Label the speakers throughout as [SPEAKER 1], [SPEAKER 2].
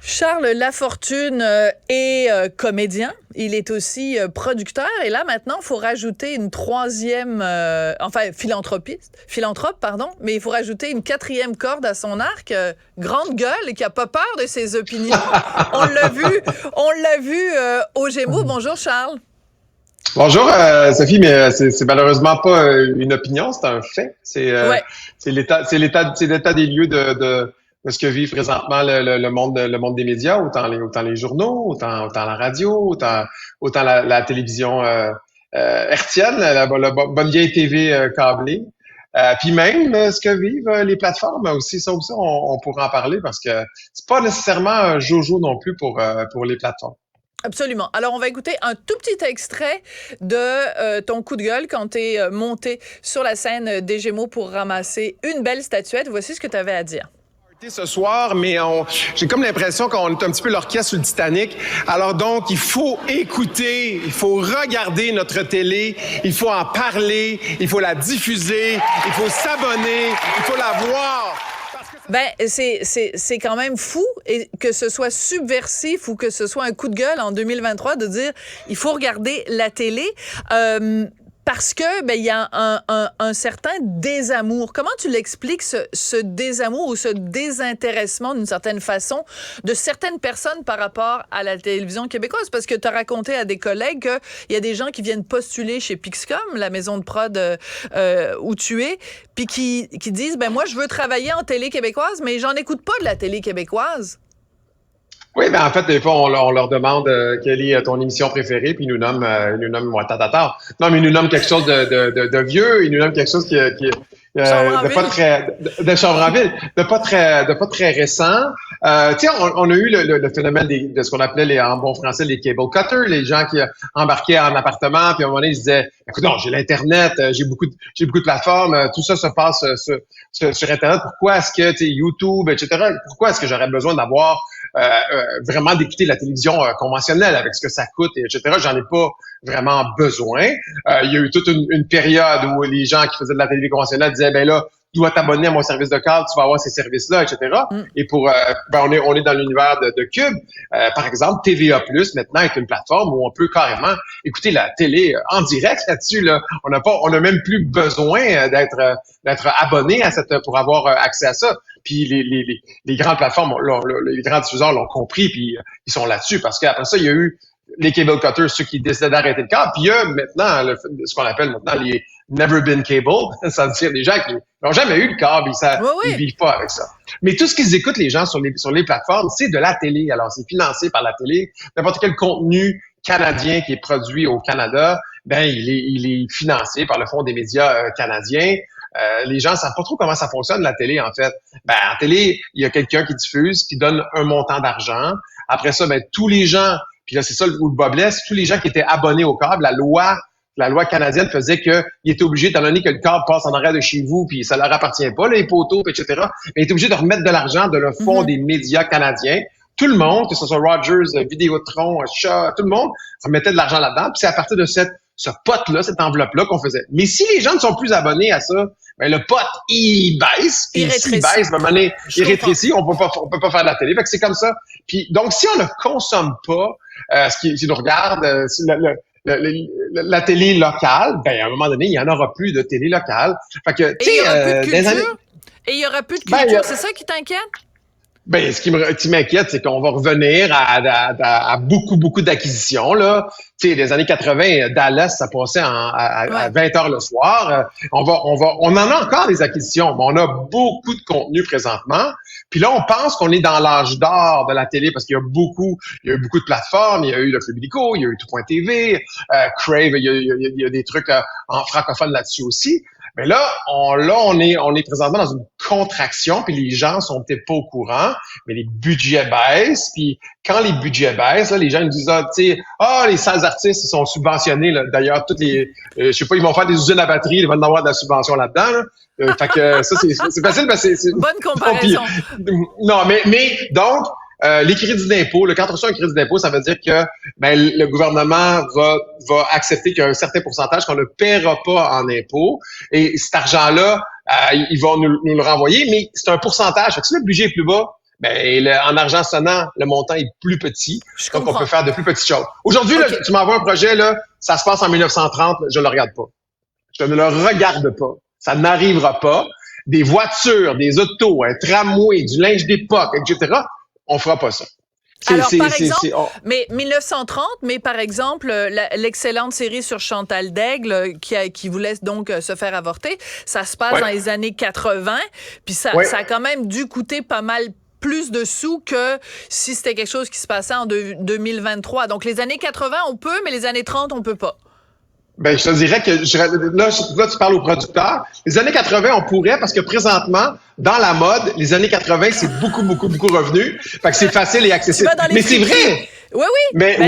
[SPEAKER 1] Charles Lafortune est comédien, il est aussi producteur et là maintenant il faut rajouter une troisième, philanthrope pardon, mais il faut rajouter une quatrième corde à son arc, grande gueule et qui a pas peur de ses opinions. On l'a vu au Gémeaux. Bonjour Charles.
[SPEAKER 2] Bonjour Sophie, mais c'est malheureusement pas une opinion, c'est un fait. C'est l'état des lieux de ce que vit présentement le monde des médias, autant les journaux, autant la radio, autant la télévision hertzienne, la bonne vieille TV câblée. Puis même ce que vivent les plateformes aussi, ça aussi on pourra en parler parce que c'est pas nécessairement un jojo non plus pour les plateformes.
[SPEAKER 1] Absolument. Alors, on va écouter un tout petit extrait de ton coup de gueule quand tu es monté sur la scène des Gémeaux pour ramasser une belle statuette. Voici ce que tu avais à dire.
[SPEAKER 3] Ce soir, mais j'ai comme l'impression qu'on est un petit peu l'orchestre sur le Titanic. Alors donc, il faut écouter, il faut regarder notre télé, il faut en parler, il faut la diffuser, il faut s'abonner, il faut la voir.
[SPEAKER 1] Ben, c'est quand même fou, et que ce soit subversif ou que ce soit un coup de gueule en 2023 de dire il faut regarder la télé. Parce que il y a un certain désamour. Comment tu l'expliques, ce désamour ou ce désintéressement d'une certaine façon de certaines personnes par rapport à la télévision québécoise? Parce que tu as raconté à des collègues qu'il y a des gens qui viennent postuler chez Pixcom, la maison de prod où tu es, puis qui disent moi je veux travailler en télé québécoise, mais j'en écoute pas de la télé québécoise.
[SPEAKER 2] Oui, en fait, des fois, on leur demande quelle est ton émission préférée, puis ils nous nomment tatata. Non, mais ils nous nomment quelque chose de vieux, ils nous nomment quelque chose qui de pas très de Chambre-en-Ville, de pas très récent. Tu sais, on a eu le phénomène de ce qu'on appelait en bon français les cable cutters, les gens qui embarquaient en appartement, puis à un moment donné ils se disaient écoute, non, j'ai l'internet, j'ai beaucoup de plateformes, tout ça se passe sur internet. Pourquoi est-ce que tu sais YouTube, etc. Pourquoi est-ce que j'aurais besoin d'avoir vraiment d'écouter la télévision conventionnelle avec ce que ça coûte, etc. J'en ai pas vraiment besoin. Il y a eu toute une période où les gens qui faisaient de la télévision conventionnelle disaient, là, tu dois t'abonner à mon service de câble, tu vas avoir ces services-là, etc. Et pour, on est dans l'univers de Cube. Par exemple, TVA+, maintenant, est une plateforme où on peut carrément écouter la télé en direct là-dessus, là. On n'a même plus besoin d'être abonné à pour avoir accès à ça. Puis les grandes plateformes, les grands diffuseurs l'ont compris, puis ils sont là-dessus. Parce qu'après ça, il y a eu les cable cutters, ceux qui décidaient d'arrêter le câble. Puis il y a maintenant ce qu'on appelle maintenant les never been cable, ça veut dire des gens qui n'ont jamais eu le câble, ils vivent pas avec ça. Mais tout ce qu'ils écoutent, les gens sur les plateformes, c'est de la télé. Alors c'est financé par la télé. N'importe quel contenu canadien qui est produit au Canada, il est financé par le Fonds des médias canadiens. Les gens savent pas trop comment ça fonctionne la télé en fait. En télé, il y a quelqu'un qui diffuse, qui donne un montant d'argent. Après ça, tous les gens, puis là c'est ça où le bas blesse, tous les gens qui étaient abonnés au câble, la loi canadienne faisait qu'ils étaient obligés, étant donné que le câble passe en arrière de chez vous, puis ça leur appartient pas, les poteaux, etc. Mais ils étaient obligés de remettre de l'argent de le Fonds des médias canadiens. Tout le monde, que ce soit Rogers, Vidéotron, Shaw, tout le monde remettait de l'argent là-dedans. Puis c'est à partir de ce pot-là, cette enveloppe-là qu'on faisait. Mais si les gens ne sont plus abonnés à ça, le pot, il baisse. Puis s'il baisse, à un moment donné, il rétrécit. On peut pas faire de la télé. Fait que c'est comme ça. Puis donc, si on ne consomme pas si on regarde la télé locale, à un moment donné, il y en aura plus de télé locale. Fait que, tu sais,
[SPEAKER 1] et il y aura plus de culture. C'est ça qui t'inquiète?
[SPEAKER 2] Ce qui m'inquiète, c'est qu'on va revenir à beaucoup d'acquisitions, là. Tu sais, les années 80, Dallas, ça passait à 20 heures le soir. On en a encore des acquisitions, mais on a beaucoup de contenu présentement. Puis là, on pense qu'on est dans l'âge d'or de la télé parce qu'il y a eu beaucoup de plateformes. Il y a eu le Club Illico, il y a eu Tout.tv, Crave, il y a des trucs en francophone là-dessus aussi. Mais là, on est présentement dans une contraction, puis les gens sont peut-être pas au courant, mais les budgets baissent, puis quand les budgets baissent, là, les gens nous disent les salles artistes ils sont subventionnés, là. D'ailleurs, toutes les je sais pas, ils vont faire des usines à batterie, ils vont avoir de la subvention là-dedans, là. Fait que ça c'est facile parce que c'est
[SPEAKER 1] bonne comparaison.
[SPEAKER 2] Non, mais donc les crédits d'impôt, quand on reçoit un crédit d'impôt, ça veut dire que le gouvernement va accepter qu'il y a un certain pourcentage qu'on ne paiera pas en impôt. Et cet argent-là, ils vont nous le renvoyer, mais c'est un pourcentage. Fait que si le budget est plus bas, en argent sonnant, le montant est plus petit. Donc, on peut faire de plus petites choses. Aujourd'hui, là, tu m'envoies un projet, là, ça se passe en 1930, je le regarde pas. Je ne le regarde pas. Ça n'arrivera pas. Des voitures, des autos, un tramway, du linge d'époque, etc., on fera pas ça.
[SPEAKER 1] Alors, par exemple, mais 1930, mais par exemple, l'excellente série sur Chantal Daigle, qui vous laisse donc se faire avorter, ça se passe dans les années 80, puis ça a quand même dû coûter pas mal plus de sous que si c'était quelque chose qui se passait en 2023. Donc, les années 80, on peut, mais les années 30, on peut pas.
[SPEAKER 2] Ben, je te dirais que là, tu parles aux producteurs. Les années 80, on pourrait, parce que présentement, dans la mode, les années 80, c'est beaucoup revenu. Fait que c'est facile et accessible. Mais c'est vrai!
[SPEAKER 1] Oui.
[SPEAKER 2] Mais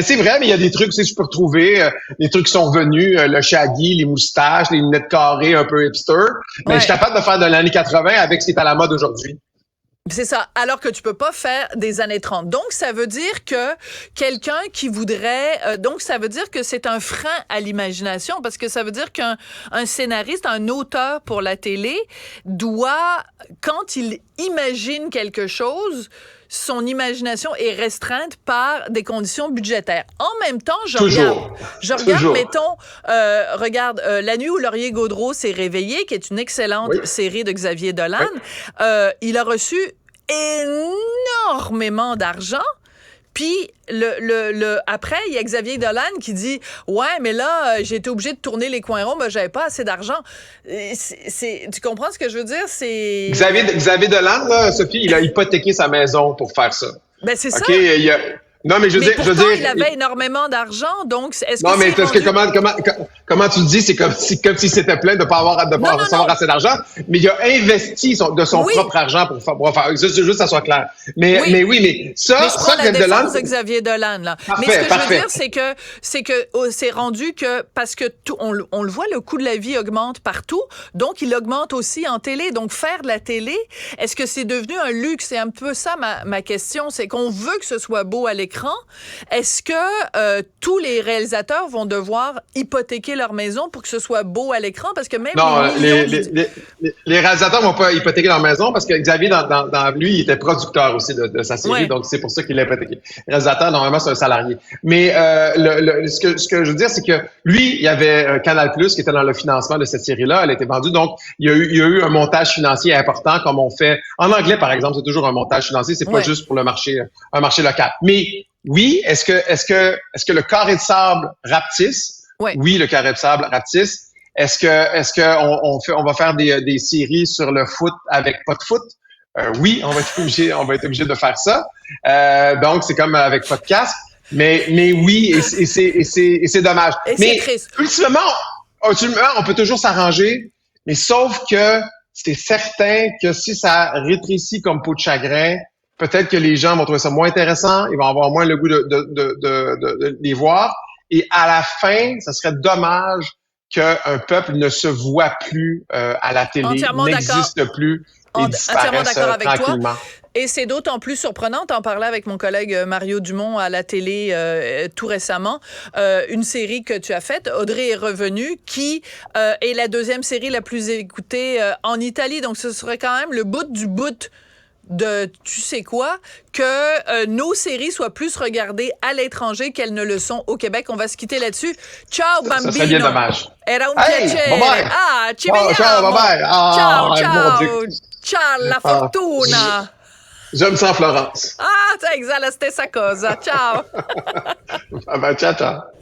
[SPEAKER 2] c'est vrai, mais il y a des trucs, je peux retrouver des trucs qui sont revenus, le shaggy, les moustaches, les lunettes carrées un peu hipster. Mais je suis capable de faire de l'année 80 avec ce qui est à la mode aujourd'hui.
[SPEAKER 1] C'est ça. Alors que tu peux pas faire des années 30. Donc, ça veut dire que quelqu'un qui voudrait... donc, ça veut dire que c'est un frein à l'imagination parce que ça veut dire qu'un scénariste, un auteur pour la télé doit, quand il imagine quelque chose, son imagination est restreinte par des conditions budgétaires. En même temps, je regarde, mettons, La nuit où Laurier Gaudreau s'est réveillé, qui est une excellente série de Xavier Dolan. Il a reçu énormément d'argent. Puis après, il y a Xavier Dolan qui dit « Ouais, mais là, j'ai été obligé de tourner les coins ronds, mais j'avais pas assez d'argent. » Tu comprends ce que je veux dire? C'est
[SPEAKER 2] Xavier Dolan, là, Sophie, il a hypothéqué sa maison pour faire ça.
[SPEAKER 1] Ben, c'est ça.
[SPEAKER 2] Non, mais je veux dire,
[SPEAKER 1] il avait énormément d'argent, donc est-ce que
[SPEAKER 2] non, mais parce que comment tu le dis, c'est comme si c'était plein de pas avoir assez d'argent, mais il a investi de son propre argent pour faire juste que ça soit clair. Mais ça,
[SPEAKER 1] je prends la défense de Xavier Dolan là.
[SPEAKER 2] Parfait,
[SPEAKER 1] mais ce que je veux dire, c'est que c'est rendu que parce que on le voit, le coût de la vie augmente partout, donc il augmente aussi en télé. Donc faire de la télé, est-ce que c'est devenu un luxe? C'est un peu ça ma question, c'est qu'on veut que ce soit beau à l'écran. Est-ce que tous les réalisateurs vont devoir hypothéquer leur maison pour que ce soit beau à l'écran? Parce que même
[SPEAKER 2] les réalisateurs vont pas hypothéquer leur maison parce que Xavier, lui, il était producteur aussi de sa série, donc c'est pour ça qu'il l'a hypothéqué. Le réalisateur, normalement, c'est un salarié. Mais ce que je veux dire, c'est que lui, il y avait Canal+, qui était dans le financement de cette série-là. Elle a été vendue, donc il y a eu un montage financier important, comme on fait en anglais, par exemple. C'est toujours un montage financier, c'est pas juste pour un marché local. Mais oui, est-ce que le carré de sable rapetisse? Oui, le carré de sable rapetisse. Est-ce qu'on va faire des séries sur le foot avec pas de foot? Oui, on va être obligé de faire ça. Donc c'est comme avec podcast. Mais oui, et c'est dommage. Mais ultimement, on peut toujours s'arranger, mais sauf que c'est certain que si ça rétrécit comme peau de chagrin, peut-être que les gens vont trouver ça moins intéressant, ils vont avoir moins le goût de les voir. Et à la fin, ça serait dommage qu'un peuple ne se voit plus à la télé, n'existe plus et disparaisse tranquillement.
[SPEAKER 1] Toi. Et c'est d'autant plus surprenant, t'en parlais avec mon collègue Mario Dumont à la télé tout récemment, une série que tu as faite, Audrey est revenue, qui est la deuxième série la plus écoutée en Italie. Donc ce serait quand même le bout du bout de tu sais quoi, que nos séries soient plus regardées à l'étranger qu'elles ne le sont au Québec. On va se quitter là-dessus. Ciao, bambino.
[SPEAKER 2] Ça serait bien dommage.
[SPEAKER 1] Era un piacere.
[SPEAKER 2] Bye-bye.
[SPEAKER 1] Ah, ci vediamo.
[SPEAKER 2] Ciao, bye-bye.
[SPEAKER 1] Ciao. Ciao, la fortuna.
[SPEAKER 2] Je me sens Florence.
[SPEAKER 1] Sai, la stessa cosa. Ciao.
[SPEAKER 2] Ciao.